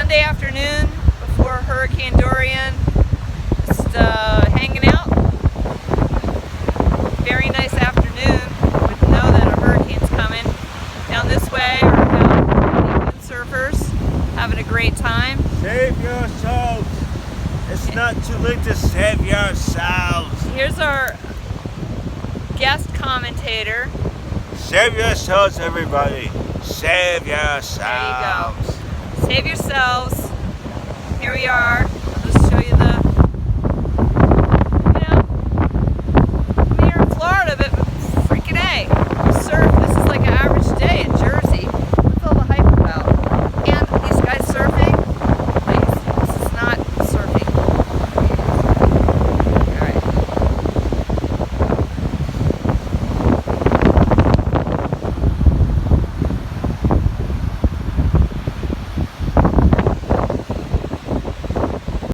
Sunday afternoon before Hurricane Dorian. Just hanging out. Very nice afternoon. Wouldn't know that a hurricane's coming. Down this way are about 8 windsurfers having a great time. Save yourselves. It's not too late to save yourselves. Here's our guest commentator. Save yourselves, everybody. Save yourselves. There you go. Save yourselves. Here we are. I'll just show you the, I'm here in Florida, but freaking A, surf